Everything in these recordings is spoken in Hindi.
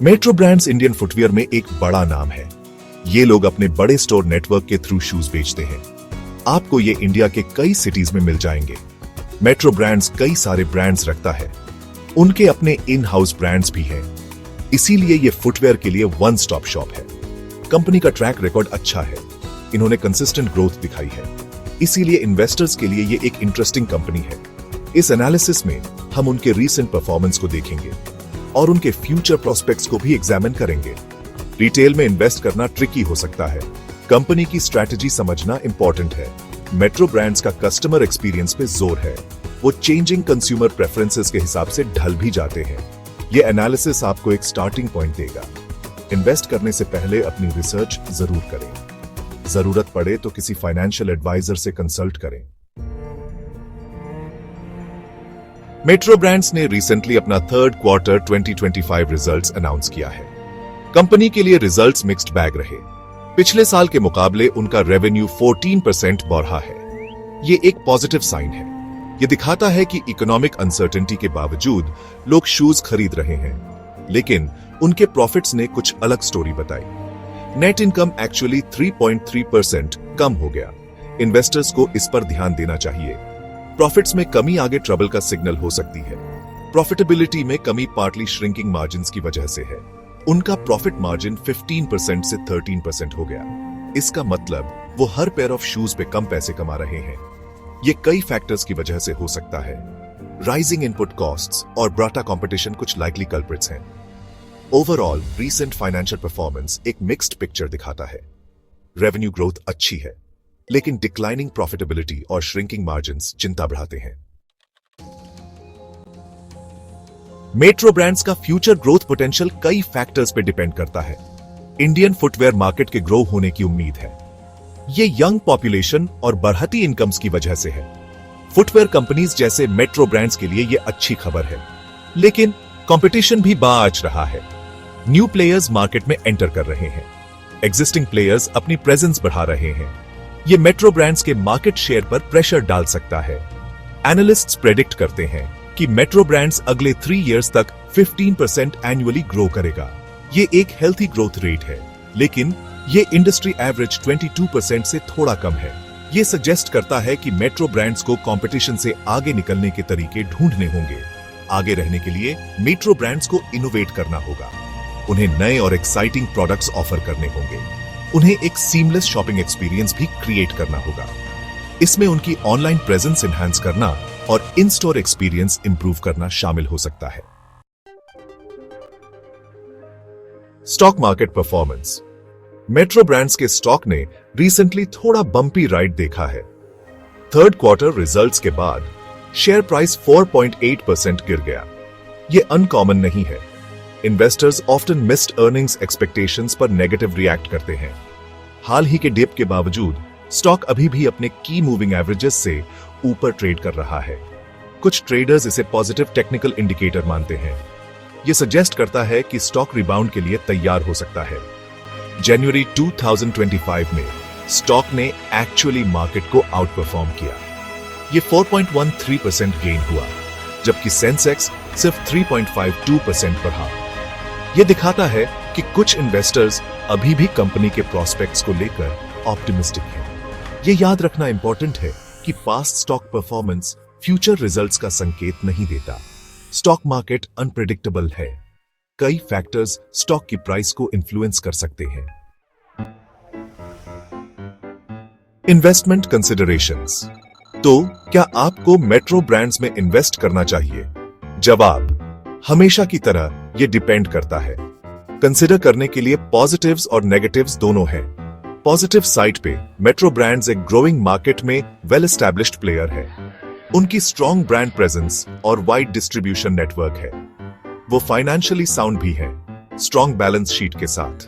मेट्रो ब्रांड्स इंडियन फुटवियर में एक बड़ा नाम है। ये लोग अपने बड़े स्टोर नेटवर्क के थ्रू शूज बेचते हैं। आपको ये इंडिया के कई सिटीज में मिल जाएंगे। मेट्रो ब्रांड्स कई सारे ब्रांड्स रखता है। उनके अपने इन हाउस ब्रांड्स भी हैं। इसीलिए ये फुटवेयर के लिए वन स्टॉप शॉप है। कंपनी का ट्रैक रिकॉर्ड अच्छा है। इन्होंने कंसिस्टेंट ग्रोथ दिखाई है। इसीलिए इन्वेस्टर्स के लिए ये एक इंटरेस्टिंग कंपनी है। इस एनालिसिस में हम उनके रीसेंट परफॉर्मेंस को देखेंगे और उनके फ्यूचर प्रोस्पेक्ट्स को भी एग्जामिन करेंगे। रिटेल में इन्वेस्ट करना ट्रिकी हो सकता है। कंपनी की स्ट्रैटेजी समझना इंपॉर्टेंट है। मेट्रो ब्रांड्स का कस्टमर एक्सपीरियंस पे जोर है। वो चेंजिंग कंज्यूमर प्रेफरेंसेस के हिसाब से ढल भी जाते हैं। ये एनालिसिस आपको एक स्टार्टिंग पॉइंट देगा। इन्वेस्ट करने से पहले अपनी रिसर्च जरूर करें। जरूरत पड़े तो किसी फाइनेंशियल एडवाइजर से कंसल्ट करें। मेट्रो ब्रांड्स ने रिसेंटली अपना थर्ड क्वार्टर 2025 रिजल्ट्स अनाउंस किया है। कंपनी के लिए रिजल्ट्स मिक्स्ड बैग रहे। पिछले साल के मुकाबले उनका रेवेन्यू 14% बढ़ा है। ये एक पॉजिटिव साइन है। ये दिखाता है कि इकोनॉमिक अनसर्टेनिटी के बावजूद लोग शूज खरीद रहे हैं। लेकिन उनके प्रॉफिट्स ने कुछ अलग स्टोरी बताई। नेट इनकम एक्चुअली 3.3% कम हो गया। इन्वेस्टर्स को इस पर ध्यान देना चाहिए। प्रॉफिट्स में कमी आगे ट्रबल का सिग्नल हो सकती है। प्रॉफिटेबिलिटी में कमी पार्टली श्रिंकिंग मार्जिन्स की वजह से है। उनका प्रॉफिट मार्जिन 15% से 13% हो गया। इसका मतलब वो हर पेयर ऑफ शूज पे कम पैसे कमा रहे हैं। ये कई फैक्टर्स की वजह से हो सकता है। राइजिंग इनपुट कॉस्ट्स और ब्राटा कंपटीशन कुछ लाइकली कल्प्रिट्स हैं। ओवरऑल रीसेंट फाइनेंशियल परफॉर्मेंस एक मिक्स्ड पिक्चर दिखाता है। रेवेन्यू ग्रोथ अच्छी है, लेकिन डिक्लाइनिंग प्रॉफिटेबिलिटी और श्रिंकिंग मार्जिन्स चिंता बढ़ाते हैं। मेट्रो ब्रांड्स का फ्यूचर ग्रोथ पोटेंशियल कई फैक्टर्स पे डिपेंड करता है। इंडियन फुटवेयर मार्केट के ग्रो होने की उम्मीद है। ये यंग पॉपुलेशन और बढ़ती इनकम्स की वजह से है। फुटवेयर कंपनीज जैसे मेट्रो ब्रांड्स के लिए ये अच्छी खबर है। लेकिन कंपटीशन भी बाज रहा है। न्यू प्लेयर्स मार्केट में एंटर कर रहे हैं। एग्जिस्टिंग प्लेयर्स अपनी प्रेजेंस बढ़ा रहे हैं। ये मेट्रो ब्रांड्स के मार्केट शेयर पर प्रेशर डाल सकता है। एनालिस्ट्स प्रेडिक्ट करते हैं कि मेट्रो ब्रांड्स अगले 3 इयर्स तक 15% एनुअली ग्रो करेगा। ये एक हेल्थी ग्रोथ रेट है, लेकिन ये इंडस्ट्री एवरेज 22% से थोड़ा कम है। ये सजेस्ट करता है कि मेट्रो ब्रांड्स को कंपटीशन से आगे निकलने के तरीके ढूंढने होंगे। आगे रहने के लिए मेट्रो ब्रांड्स को इनोवेट करना होगा। उन्हें नए और एक्साइटिंग प्रोडक्ट्स ऑफर करने होंगे। उन्हें एक सीमलेस शॉपिंग एक्सपीरियंस भी क्रिएट करना होगा। इसमें उनकी ऑनलाइन प्रेजेंस एनहांस करना और इन स्टोर एक्सपीरियंस इंप्रूव करना शामिल हो सकता है। Stock market performance. Metro brands के स्टॉक ने रिसेंटली थोड़ा बम्पी राइड देखा है। थर्ड क्वार्टर रिजल्ट्स के बाद शेयर प्राइस 4.8% गिर गया। यह अनकॉमन नहीं है। Investors often missed earnings expectations पर नेगेटिव रिएक्ट करते हैं। हाल ही के डिप के बावजूद स्टॉक अभी भी अपने की मूविंग एवरेजेस से ऊपर ट्रेड कर रहा है। कुछ ट्रेडर्स इसे पॉजिटिव टेक्निकल इंडिकेटर मानते हैं। यह सजेस्ट करता है कि स्टॉक रिबाउंड के लिए तैयार हो सकता है। जनवरी 2025 में स्टॉक ने एक्चुअली मार्केट को आउट परफॉर्म किया। यह 4.13% गेन हुआ, जबकि सेंसेक्स सिर्फ 3.52% बढ़ा। यह दिखाता है कि कुछ इन्वेस्टर्स अभी भी कंपनी के प्रोस्पेक्ट्स को लेकर ऑप्टिमिस्टिक हैं। यह याद रखना इंपॉर्टेंट है कि past stock performance future results का संकेत नहीं देता। स्टॉक मार्केट अनप्रेडिक्टेबल है। कई फैक्टर्स स्टॉक की प्राइस को इन्फ्लुएंस कर सकते हैं। Investment considerations. तो क्या आपको मेट्रो ब्रांड्स में इन्वेस्ट करना चाहिए? जवाब हमेशा की तरह यह डिपेंड करता है। कंसिडर करने के लिए पॉजिटिव्स और नेगेटिव्स दोनों हैं। पॉजिटिव साइड पे मेट्रो ब्रांड्स एक ग्रोइंग मार्केट में वेल एस्टैब्लिश्ड प्लेयर है। उनकी स्ट्रॉन्ग ब्रांड प्रेजेंस और वाइड डिस्ट्रीब्यूशन नेटवर्क है। वो फाइनेंशियली साउंड भी है, स्ट्रॉन्ग बैलेंस शीट के साथ।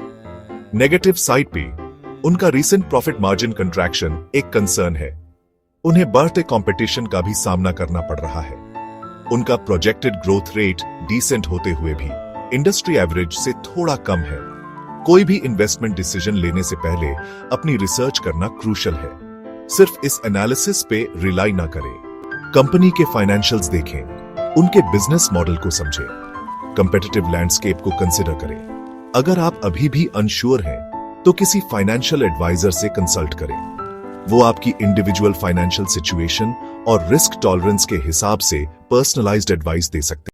नेगेटिव साइड पे उनका रीसेंट प्रॉफिट मार्जिन कंट्रैक्शन एक कंसर्न है। उन्हें बढ़ते कंपटीशन का भी सामना करना पड़ रहा है। उनका प्रोजेक्टेड ग्रोथ रेट डिसेंट होते हुए भी इंडस्ट्री एवरेज से थोड़ा कम है। कोई भी इन्वेस्टमेंट डिसीजन लेने से पहले अपनी रिसर्च करना क्रूशल है। सिर्फ इस एनालिसिस पे रिलाई ना करें। कंपनी के फाइनेंशियल्स देखें, उनके बिजनेस मॉडल को समझें। कंपेटिटिव लैंडस्केप को कंसिडर करें। अगर आप अभी भी अनश्योर हैं, तो किसी फाइनेंशियल एडवाइजर से कंसल्ट करें। वो आपकी इंडिविजुअल फाइनेंशियल सिचुएशन और रिस्क टॉलरेंस के हिसाब से पर्सनलाइज्ड एडवाइस दे सकते हैं।